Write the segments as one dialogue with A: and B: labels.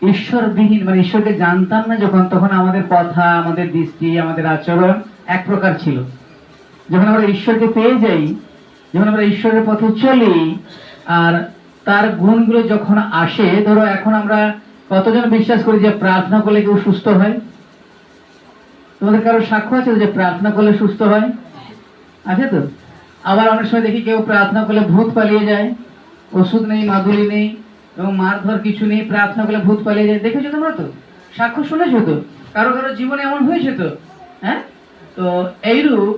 A: ঈশ্বরবিহীন, মানে ঈশ্বরকে জানতাম না যখন, তখন আমাদের কথা, আমাদের দৃষ্টি, আমাদের আচরণ এক প্রকার ছিল। যখন আমরা ঈশ্বরকে পেয়ে যাই, যখন আমরা ঈশ্বরের পথে চলি, আর তার গুণগুলো যখন আসে, ধরো এখন আমরা কতজন বিশ্বাস করি যে প্রার্থনা করলে কেউ সুস্থ হয়? তোমাদের কারো সাক্ষ্য আছে যে প্রার্থনা করলে সুস্থ হয়? আছে তো। আবার অনেক সময় দেখি কেউ প্রার্থনা করলে ভূত পালিয়ে যায়, ওষুধ নেই, মাদুলি নেই এবং মারধর কিছু নেই, প্রার্থনা করলে ভূত পালিয়ে যায়। দেখেছো তোমরা তো, সাক্ষ্য শুনেছো তো, কারো কারো জীবনে এমন হয়েছে তো। হ্যাঁ, তো এইরূপ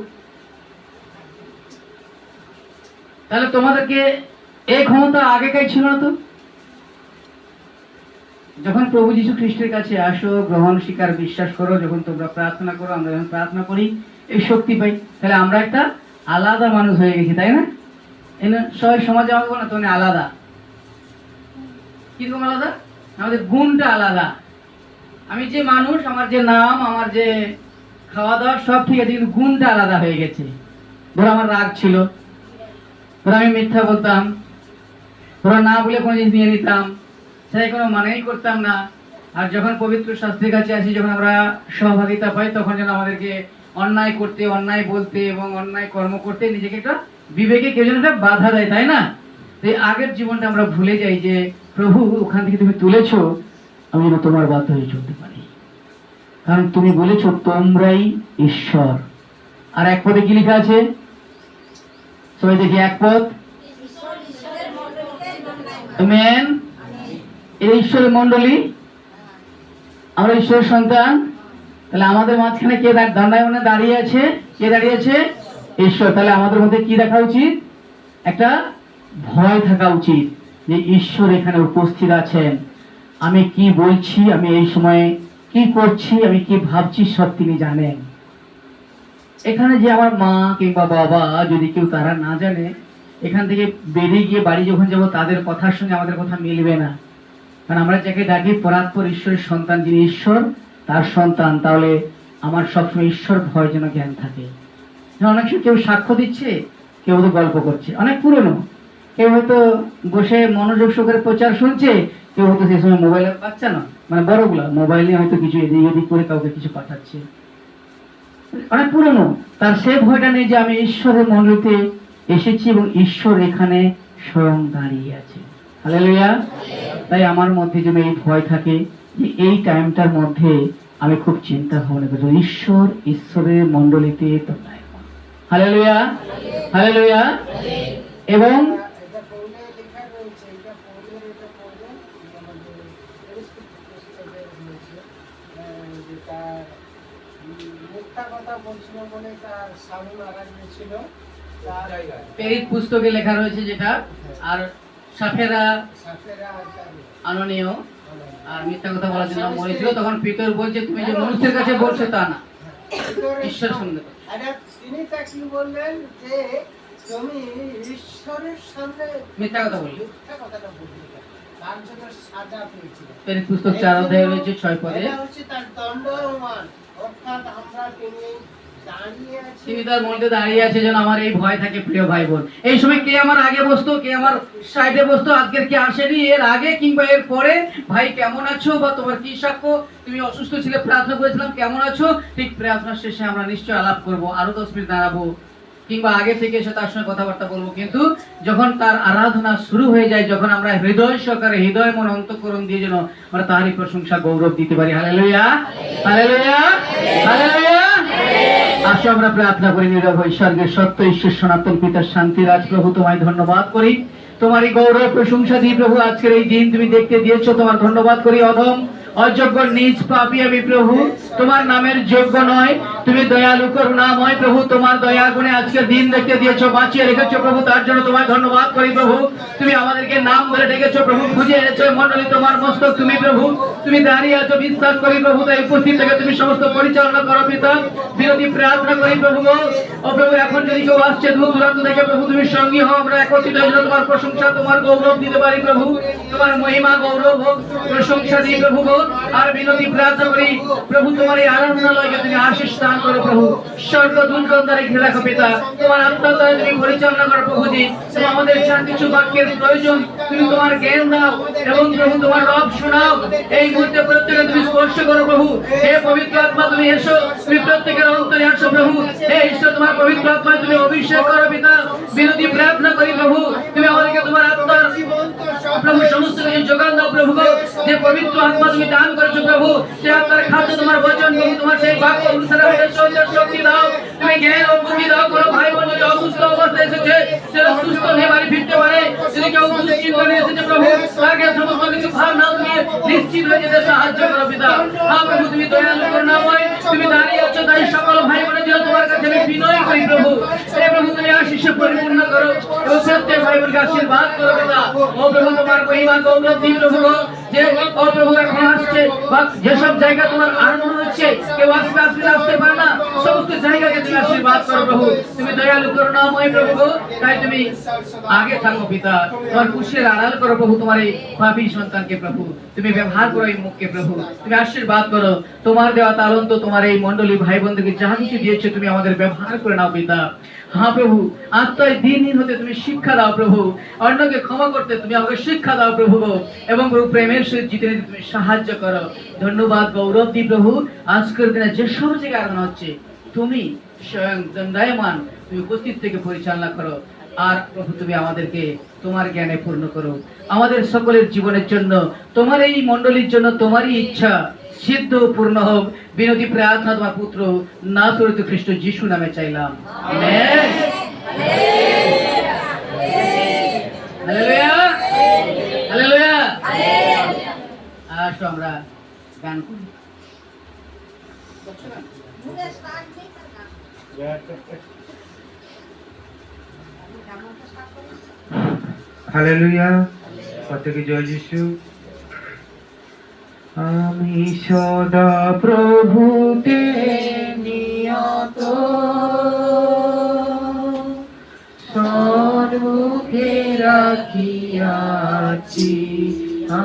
A: তাহলে তোমাদেরকে এই ক্ষমতা আগেকার ছিল না তো। যখন প্রভু যীশু খ্রিস্টের কাছে আসো, গ্রহণ, স্বীকার, বিশ্বাস করো, যখন তোমরা প্রার্থনা করো, আমরা যখন প্রার্থনা করি এই শক্তি পাই, তাহলে আমরা একটা আলাদা মানুষ হয়ে গেছি, তাই না? এই না সবাই সমাজে আমাকে বলে তুমি আলাদা। কিরকম আলাদা? আমাদের গুণটা আলাদা। আমি যে মানুষ, আমার যে নাম, আমার যে খাওয়া দাওয়া সব ঠিক আছে, কিন্তু গুণটা আলাদা হয়ে গেছে। ধরো আমার রাগ ছিল, ধরো আমি মিথ্যা বলতাম, ধরো না বলে কোনো জিনিস নিয়ে নিতাম, সেটাই কোনো মানেই করতাম না। আর যখন পবিত্র শাস্ত্রের কাছে আসি, যখন আমরা সহভাগিতা পাই, তখন যেন আমাদেরকে অন্যায় করতে, অন্যায় বলতে এবং অন্যায় কর্ম করতে নিজেকে একটা বিবেকে কেউ যেন একটা বাধা দেয়, তাই না? এই আগের জীবনটা আমরা ভুলে যাই যে প্রভু ওখান থেকে তুমি তুলেছো, আমি যেন তোমার বাধ্য হয়ে চলতে পারি, কারণ তুমি বলেছো তোমরাই ঈশ্বর। আর এক পদে কি লেখা আছে? সবাই দেখি এক পদ। আমেন। এই ঈশ্বরের মন্ডলী, আমরা ঈশ্বরের সন্তান। তাহলে আমাদের মাঝখানে কে দণ্ডায়মানে দাঁড়িয়ে আছে? কে দাঁড়িয়ে আছে? ঈশ্বর। তাহলে আমাদের মধ্যে কি রাখা উচিত? একটা ভয় থাকা উচিত যে ঈশ্বর এখানে উপস্থিত আছেন। আমি কি বলছি, আমি এই সময়ে কি করছি, আমি কি ভাবছি, সব তিনি জানেন। এখানে যে আমার মা কিংবা বাবা যদি কেউ তারা না জানে, এখান থেকে বেরিয়ে গিয়ে বাড়ি যখন যাবো, তাদের কথার সঙ্গে আমাদের কথা মিলবে না। কারণ আমরা যাকে ডাকি পরাৎপর ঈশ্বরের সন্তান, যিনি ঈশ্বর তার সন্তান, তাহলে আমার সবসময় ঈশ্বর ভয় যেন জ্ঞান থাকে। অনেক সময় কেউ সাক্ষ্য দিচ্ছে, কেউ হয়তো গল্প করছে, অনেক পুরনো, কেউ হয়তো বসে মনোযোগ সহকারে প্রচার শুনছে, কেউ হয়তো সেই সময় মোবাইলে, বাচ্চা না মানে বড়গুলা মোবাইলে হয়তো কিছু এদিক ওদিক করে কাউকে কিছু পাঠাচ্ছে, অনেক পুরনো। তার সে ভয়টা নেই যে আমি ঈশ্বরের মন্দিরে এসেছি এবং ঈশ্বর এখানে স্বয়ং দাঁড়িয়ে আছে। হালেলুয়া। তাই আমার মধ্যে যেন এই ভয় থাকে যে এই টাইমটার মধ্যে আমি খুব চিন্তা ভাবনা করছি ঈশ্বর, ঈশ্বরের মন্ডলীতে তোমরা। Hallelujah, hallelujah. এবং প্রেরিত পুস্তকে লেখা রয়েছে যেটা, আর সাফেরা আননীয় আর মিথ্যা কথা বলার জন্য মরেছিল। তখন পিতর বলছে তুমি যে মানুষের কাছে বলছো তা না, ঈশ্বর সঙ্গে।
B: তিনি তাকে বললেন যে তুমি ঈশ্বরের সামনে
A: মিথ্যা কথা বললে,
B: মিথ্যা কথাটা বললে, তার জন্য সাজা পেয়েছিল।
A: প্রেরিত পুস্তক 4 অধ্যায়ে রয়েছে 6 পদে।
B: এটা হচ্ছে তার দণ্ডমান, অর্থাৎ আমরা
A: তিনি তার মধ্যে দাঁড়িয়ে আছে যেন আমার এই ভয় থাকে। প্রিয় ভাই বোন, এই সময় কে আমার আগে বসতো, কে আমার সাইডে বসতো, আজকের কে আসেনি, এর আগে কিংবা এর পরে, ভাই কেমন আছো বা তোমার কি সাক্ষ্য, তুমি অসুস্থ ছিলে, প্রার্থনা করেছিলাম, কেমন আছো। ঠিক প্রার্থনার শেষে আমরা নিশ্চয় আলাপ করবো, আরো 10 মিনিট দাঁড়াবো, কিংবা আগে থেকে এসে তার সঙ্গে কথাবার্তা বলবো। কিন্তু যখন তার আরাধনা শুরু হয়ে যায়, যখন আমরা হৃদয় সহকারে, হৃদয় মন অন্তঃকরণ দিয়ে যেন আমরা তারই প্রশংসা গৌরব দিতে পারি। Hallelujah, hallelujah, hallelujah. আসো আমরা প্রার্থনা করি নীরব হই। স্বর্গের সত্য ঈশ্বর সনাতন পিতার শান্তি রাজ প্রভু, তোমায় ধন্যবাদ করি, তোমারই গৌরব প্রশংসা দিই প্রভু। আজকের এই দিন তুমি দেখতে দিয়েছো, তোমার ধন্যবাদ করি। অধম, অযোগ্য, নিজ পাপী আমি প্রভু, তোমার নামের যোগ্য নয়। তুমি দয়ালু করুণাময় প্রভু, তোমার দয়া গুণে আজকের দিন দেখতে দিয়েছো, বাঁচিয়ে রেখেছো প্রভু, তার জন্য তোমায় ধন্যবাদ করি প্রভু। তুমি আমাদেরকে নাম ধরে ডেকেছো প্রভু, খুঁজে এনেছো মন্ডলী তোমার মস্তক তুমি প্রভু, তুমি দাঁড়িয়ে আছো বিশ্বাস করি প্রভু। তাই উপস্থিত থেকে তুমি সমস্ত পরিচালনা করো পিতা। বিরোধী প্রার্থনা করি প্রভু ও প্রভু, এখন যদি কেউ আসছে দূর দূরান্ত থেকে প্রভু, তুমি সঙ্গী হও, আমরা একত্রিত হয়ে তোমার প্রশংসা, তোমার গৌরব দিতে পারি প্রভু। তোমার মহিমা গৌরব হোক, প্রশংসা দিই প্রভু। আর বিনতি প্রার্থনা করি প্রভু, তোমার এই আরাধনালয়কে তুমি আশীষ দান করো প্রভু। স্বর্গদূতগণকে রেখে রাখো পিতা, তোমার আত্মার দ্বারা তুমি পরিচালনা করো প্রভুজি। তুমি আমাদের যা কিছু বাক্যের প্রয়োজন তুমি তোমার জ্ঞান দাও এবং প্রভু তোমার রব শোনাও। এই মুহূর্তে প্রত্যেকে তুমি স্পর্শ করো প্রভু। হে পবিত্র আত্মা তুমি এসো, তুমি প্রত্যেকের অন্তরে আসো প্রভু। হে ঈশ্বর তোমার পবিত্র আত্মা তুমি অভিষেক করো পিতা। বিনতি প্রার্থনা করি প্রভু, তুমি আমাদেরকে তোমার আত্মার প্রভু সমস্ত কিছু যোগান দাও প্রভু গো। যে পবিত্র আত্মা তুমি দান করেছো প্রভু, সে আত্মার খাদ্য তোমার বচন প্রভু, তোমার সেই বাক্য অনুসারে আমাদের শরীরের শক্তি দাও। তুমি জ্ঞান ও বুদ্ধি দাও। কোনো ভাই বোন যদি অসুস্থ অবস্থায় এসেছে, সেটা সুস্থ হয়ে বাড়ি ফিরতে পারে। যদি কেউ দুশ্চিন্তা নিয়ে এসেছে প্রভু, তাকে সমস্ত কিছু ভার নাও নিয়ে নিশ্চিত হয়ে যেতে সাহায্য করো পিতা। হ্যাঁ প্রভু, তুমি দয়ালু করুণাময়, তুমি দাঁড়িয়ে আছো, তাই সকল ভাই বোনের জন্য তোমার কাছে আমি বিনয় করি প্রভু। হে প্রভু, তুমি আশীর্ষে পরিপূর্ণ করো এবং প্রত্যেক ভাই বোনকে আশীর্বাদ করো পিতা। ও প্রভু, তোমার মহিমা গৌরব দিন প্রভু গো। যে ও প্রভু এখন আসছে বা যেসব জায়গা তোমার আগমন হচ্ছে, কেউ আসতে আসতে পারে না, সমস্ত জায়গাকে তুমি আশীর্বাদ করো প্রভু। তুমি দয়ালু করুণাময় প্রভু গো, তাই তুমি আগে থাকো পিতা। তোমার কুশের আড়াল করো প্রভু তোমার এই পাপী সন্তানকে প্রভু। তুমি ব্যবহার করো এই মুখকে প্রভু, তুমি আশীর্বাদ করো। তোমার দেওয়া তালন্ত তোমার এই মণ্ডলী ভাই বোনদেরকে যা কিছু দিয়েছে তুমি আমাদের ব্যবহার করে নাও পিতা। হ্যাঁ প্রভু, আত্মায় দিন হতে তুমি শিক্ষা দাও প্রভু। অন্যকে ক্ষমা করতে তুমি আমাকে শিক্ষা দাও প্রভু গো। এবং প্রভু প্রেমের সহিত জিতে নিতে তুমি সাহায্য করো। ধন্যবাদ গৌরব দি প্রভু। আজকের দিনে যে সব জায়গায় আরাধনা হচ্ছে, তুমি স্বয়ং দণ্ডায়মান, তুমি উপস্থিত থেকে পরিচালনা করো। আর প্রভু, তুমি আমাদেরকে তোমার জ্ঞানে পূর্ণ করো। আমাদের সকলের জীবনের জন্য, তোমার এই মণ্ডলীর জন্য তোমারই ইচ্ছা সিদ্ধ পূর্ণ হোক। বিনতি প্রার্থনা তোমার পুত্র নাসরত খ্রিস্ট যিশু নামে চাইলাম, আমেন। Hallelujah, hallelujah. আসো আমরা গান করি।
C: হালেলুয়া, প্রত্যেকে জয় যিশু। আমি সদা প্রভুতে নিয়ত, সম্মুখে রাখিয়াছি।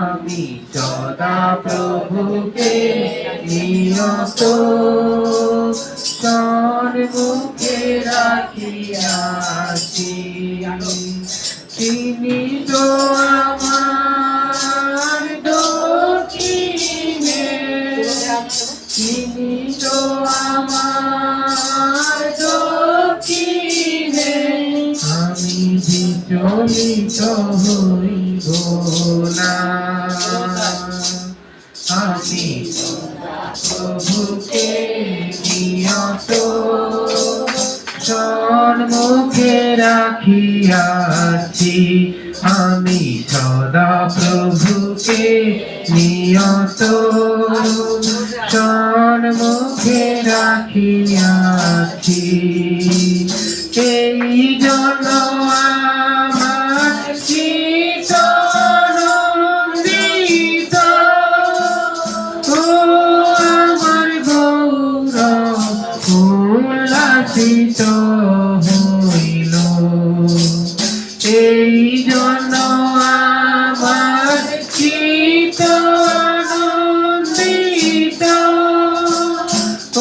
C: আমি সদা প্রভুকে নিয়ত, সম্মুখে রাখিয়াছি। তিনি তো আমার দক্ষিণে, তিনি তো আমার দক্ষিণে। আমি বিচলিত হইব না, আমি প্রভুকে নিয়ত, সম্মুখে রাখিয়াছি। আমি সদা প্রভুকে নিয়ত, সম্মুখে রাখিয়াছি। এই জন্য আমার চিত্ত আনন্দিত, ও আমার গৌরব উল্লাসিত হইল। এই জন্য আমার চিত্ত আনন্দিত, ও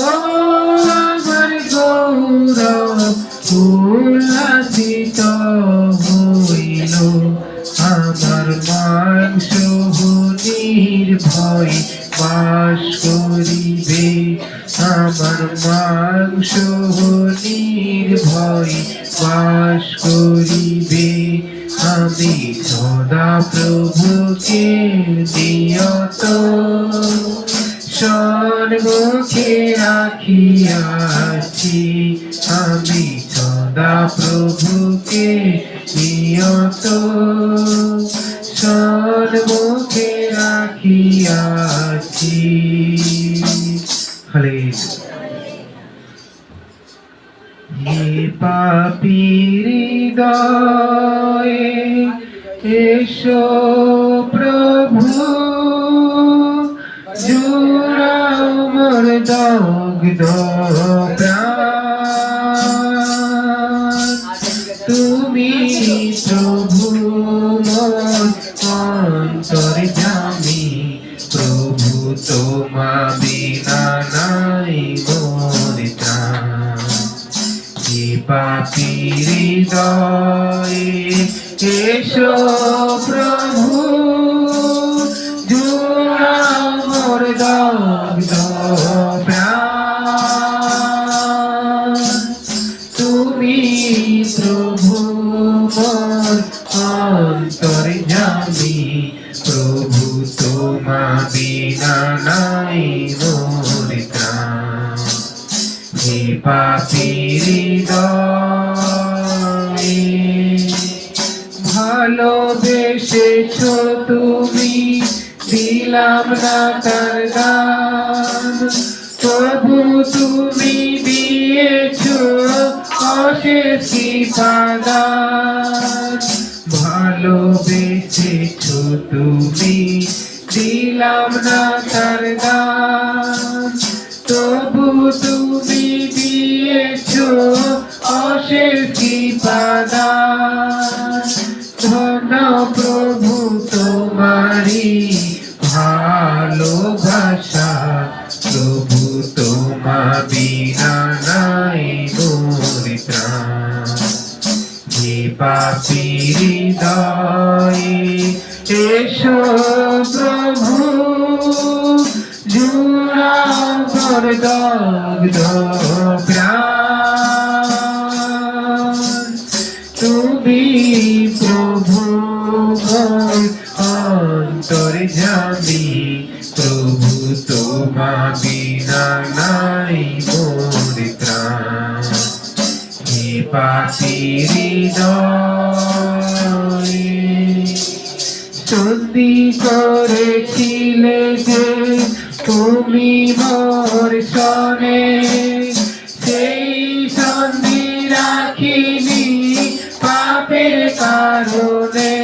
C: আমার গৌরব উল্লাসিত হইল। আমার মাংস নির্ভয় বাস করিবে, আমার মাংস নির্ভয় বাস করিবে। আমি সদা প্রভুকে নিয়ত, সম্মুখে রাখিয়াছি। আমি সদা প্রভুকে নিয়ত, সম্মুখে রাখিয়াছি। হালেলুয়া। হে পাপীর হৃদয়ে এসো প্রভু, জুড়াও মোর দগ্ধ প্রাণ। তুমি প্রভু মোর অন্তর্যামী, প্রভু তোমা বিনা নাই মোর ত্রাণ। হে পাপীর হৃদয়ে এসো প্রভু, জুড়াও নাই মোর ত্রাণ হে পাপীর হৃদয়ে ভালোবেসেছ তুমি দিলাম না তার দান তবু তুমি দিয়েছ অশেষ কৃপাদান ভালোবেসেছ তুমি দিলাম না তার দান তবু তুমি দিয়েছ অশেষ কৃপাদান ধন্য প্রভু তোমারি ভালোবাসা প্রভু তোমা বিনা নাই মোর ত্রাণ হে পাপীর হৃদয়ে এসো প্রভু জুড়াও মোর দগ্ধ প্রাণ তুমি প্রভু মোর অন্তর্যামী প্রভু তোমা বিনা নাই মোর ত্রাণ হে পাপীর হৃদয়ে সন্ধি করেছিলে যে তুমি মোর সনে সেই সন্ধি রাখিনি পাপের কারণে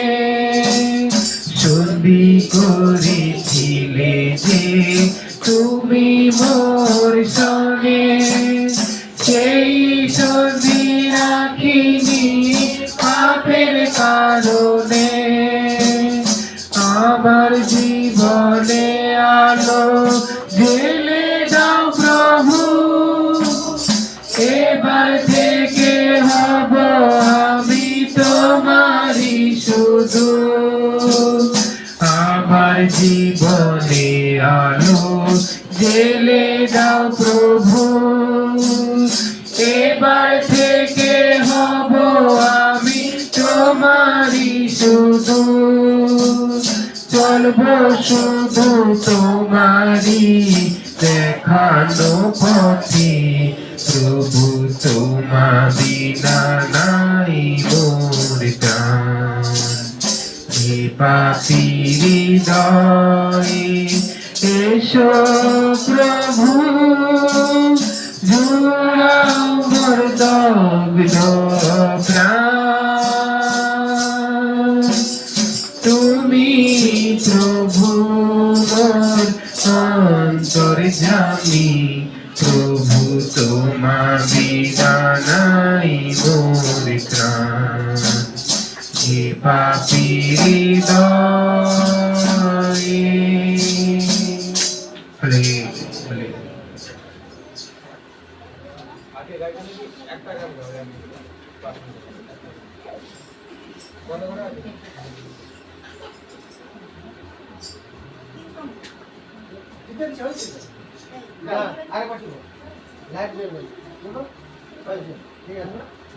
C: সন্ধি করেছিলে যে তুমি মোর সনে সেই সন্ধি রাখিনি পাপের কারণে আমার জীবনে আলো জ্বেলে দাও প্রভু এবার থেকে হব আমি তোমারি শুধু আমার জীবনে আলো জ্বেলে দাও প্রভু এবার থেকে হব আমি তোমারি শুধু চলবো শুধু তোমারি দেখানো পথে প্রভু তোমা বিনা নাই মোর ত্রাণ হে পাপীর হৃদয়ে এসো প্রভু জুড়াও মোর দগ্ধ প্রাণ তুমি প্রভু মোর অন্তর্যামী প্রভু তোমা বিনা নাই মোর ত্রাণ হে পাপীর হৃদয়ে হরে হরে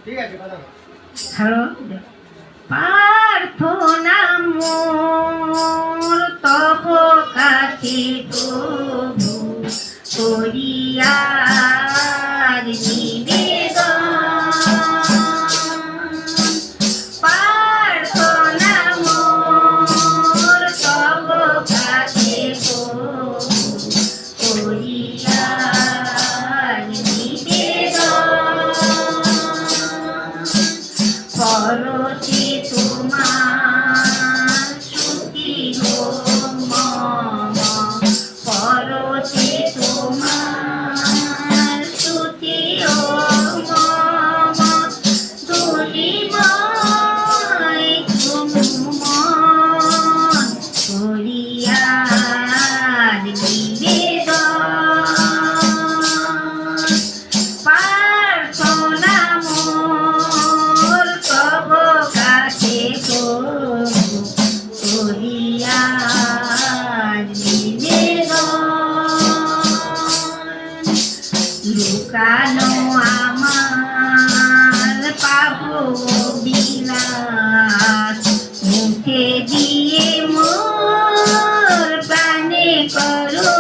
B: ঠিক আছে কথা
D: হ্যালো প্রার্থনা মোর তব কাছে প্রভু করিয়ার নিবেদন প্রার্থনা মোর তব কাছে প্রভু করিয়ার নিবেদন পরশে তোমার শ্রুতি গো মম পরশে তোমার শ্রুতি ও মম দুলিময় তুমন করিয়ার নিবেদন প্রার্থনা মোর তব কাছে করিয়ার নিবেদন লুকানো আমার পাপ বিলাস মুখে দিয়ে মোর প্রাণে করো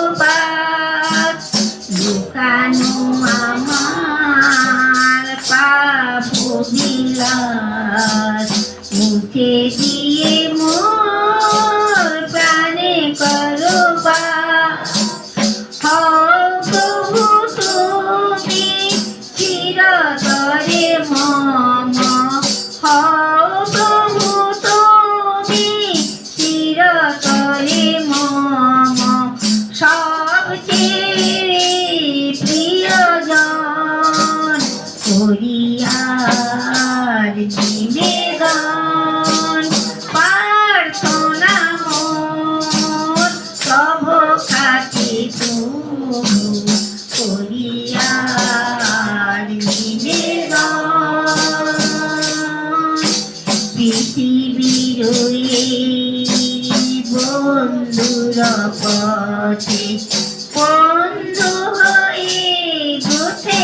D: পথে বন্ধু হয়ে গুথে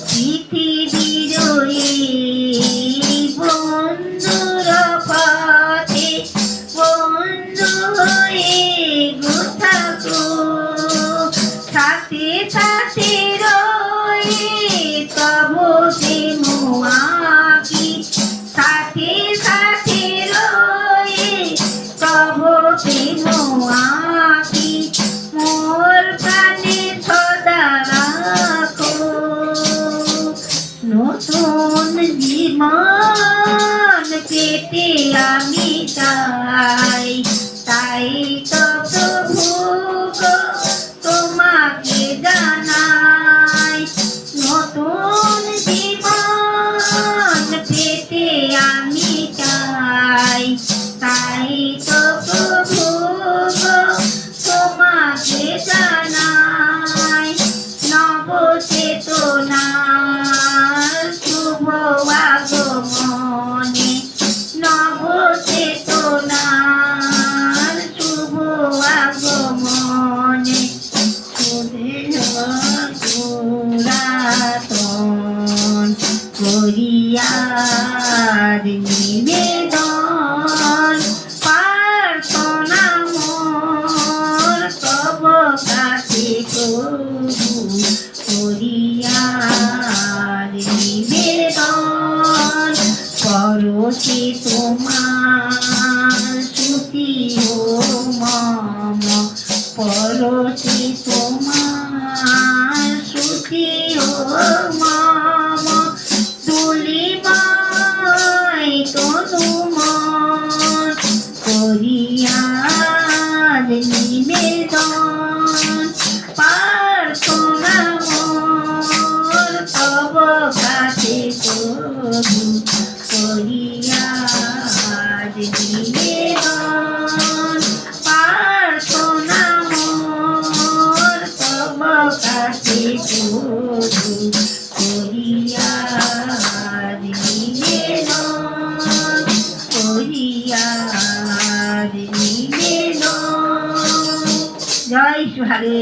D: পৃথিবীর এই বন্ধুর পথে বন্ধু হয়ে গুথাকো সাথে সাথে রয়ে তব প্রেম আঁকি সাথে সাথে রয়ে তব প্রেম আঁকি মোর প্রাণে সদা রাখো নতুন জীবন পেতে আমি চাই তাই তো প্রভু গো তোমাকে জানাই নতুন জীবন পেতে আমি চাই তাই তো প্রভু গো তোমাকে জানাই নব চেতনার শুভ আগমনে নব চেতনার শুভ আগমনে পুরাতন করিয়ার নিবেদন প্রার্থনা মোর তব কাছে প্রভু করিয়ার নিবেদন পরশে তোমার শ্রুতি ও মম পরশে তোমার শ্রুতি ও মম তুলিমায় তনু মন করিয়ার নিবেদন প্রার্থনা মোর তব কাছে প্রভু করিয়ার নিবেদন প্রার্থনা মোর তব কাছে প্রভু করিয়ার নিবেদন করিয়ার নিবেদন জয় সুহারে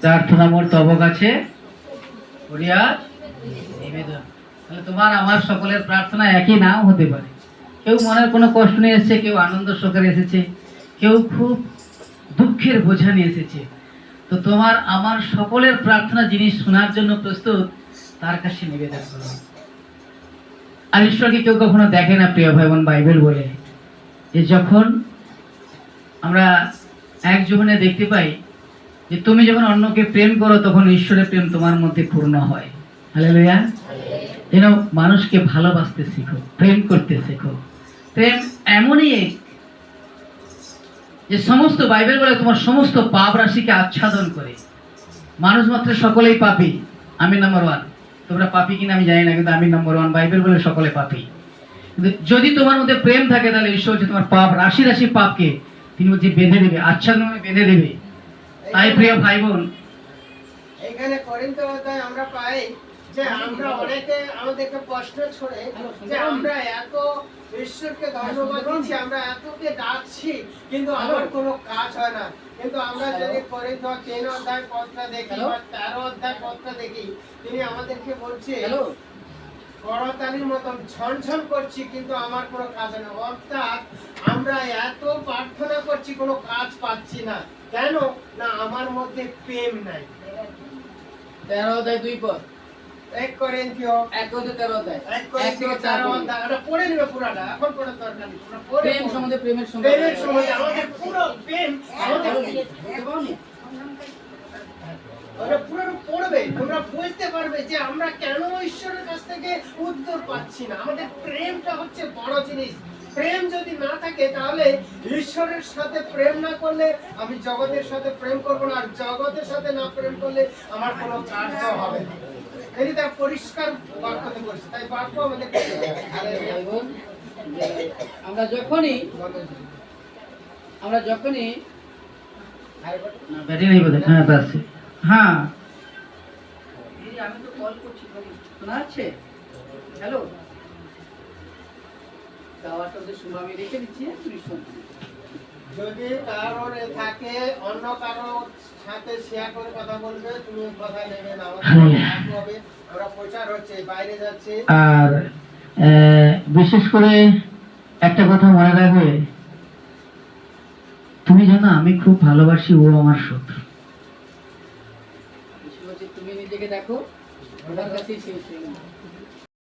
A: প্রার্থনা মোর তব কাছে করিয়ার নিবেদন। তাহলে তোমার আমার সকলের প্রার্থনা একই নাও হতে পারে। কেউ মনের কোনো কষ্ট নিয়ে এসেছে, কেউ আনন্দ সহকারে এসেছে, কেউ খুব দুঃখের বোঝা নিয়ে এসেছে। তো তোমার আমার সকলের প্রার্থনা যিনি শোনার জন্য প্রস্তুত তার কাছে নিবেদন করো। আর ঈশ্বরকে কেউ কখনো দেখে না প্রিয় ভাই বোন, বাইবেল বলে যে যখন আমরা এক জীবনে দেখতে পাই যে তুমি যখন অন্যকে প্রেম করো তখন ঈশ্বরের প্রেম তোমার মধ্যে পূর্ণ হয়। হালেলুয়া। যেন মানুষকে ভালোবাসতে শেখো, প্রেম করতে শেখো। প্রেম এমনই এক যে সমস্ত বাইবেল বলে তোমার সমস্ত পাপ রাশিকে আচ্ছাদন করে। মানুষ মাত্র সকলেই পাপী, আমি নাম্বার ওয়ান। তোমরা পাপী কিনা আমি জানি না, কিন্তু আমি নাম্বার ওয়ান। বাইবেল বলে সকলে পাপী। কিন্তু যদি তোমার মধ্যে প্রেম থাকে তাহলে ঈশ্বর হচ্ছে তোমার পাপ রাশি রাশি পাপকে তিনি হচ্ছে বেঁধে দেবে, আচ্ছাদনে বেঁধে দেবে। তাই প্রিয় ভাই বোন,
B: এখানে করিন্থ অধ্যায় আমরা পাই যে আমরা অনেকে আমাদেরকে প্রশ্ন ছড়ে যে আমরা এত ঈশ্বরকে ধন্যবাদ দিচ্ছি, আমরা এতকে ডাকছি, কিন্তু আমার কোনো কাজ হয় না। কিন্তু আমরা যদি করিন্থ 3 অধ্যায় পদটা দেখি বা 13 অধ্যায় পদটা দেখি, তিনি আমাদেরকে বলছে করতালির মতন ঝনঝন করছি কিন্তু আমার কোনো কাজ হয় না। অর্থাৎ আমরা এত প্রার্থনা করছি কোনো কাজ পাচ্ছি না। কেন না? আমার মধ্যে প্রেম নাই।
A: 13 অধ্যায় 2 পদ,
B: 1 করিন্থীয়
A: 1 অধ্যায় 13 অধ্যায়,
B: 1 করিন্থীয় 13 অধ্যায়। এটা পড়ে নিবে পুরাটা, এখন পড়ে দরকার নেই। আমরা পড়ে
A: প্রেম সম্বন্ধে, প্রেমের
B: প্রেমের সম্বন্ধে আমাদের পুরো প্রেম আমাদের ওরা পুরো পড়বে, তোমরা বুঝতে পারবে যে আমরা কেন ঈশ্বরের কাছ থেকে উত্তর পাচ্ছি না। আমাদের প্রেমটা হচ্ছে বড় জিনিস। প্রেম যদি না থাকে তাহলে ঈশ্বরের সাথে প্রেম না করলে আমি জগতের সাথে প্রেম করব না, আর জগতের সাথে না প্রেম করলে আমার কোনো কার্য হবে না। এই তার পরিষ্কার বাক্যতে বলছে, তাই বাক্য আমাদের
A: আমরা যখনই ব্যাটারি নেই বোধহয়, হ্যাঁ আছে, হ্যাঁ কল করছি শোনা যাচ্ছে? হ্যালো, গাওয়াটা ওদের শুভ আমি রেখে দিচ্ছি, তুমি শোন।
B: যদি কারোর থাকে অন্য কারোর সাথে শেয়ার করে কথা বলবে, তুমি কথা নেবে না, আমাদের হবে, আমরা প্রচার হচ্ছে, বাইরে যাচ্ছে।
A: আর বিশেষ করে একটা কথা মনে রাখবে, তুমি জানো আমি খুব ভালোবাসি, ও আমার শত্রু। তুমি নিজেকে দেখো, ওটার কাছেই শেষ হয়ে গেল।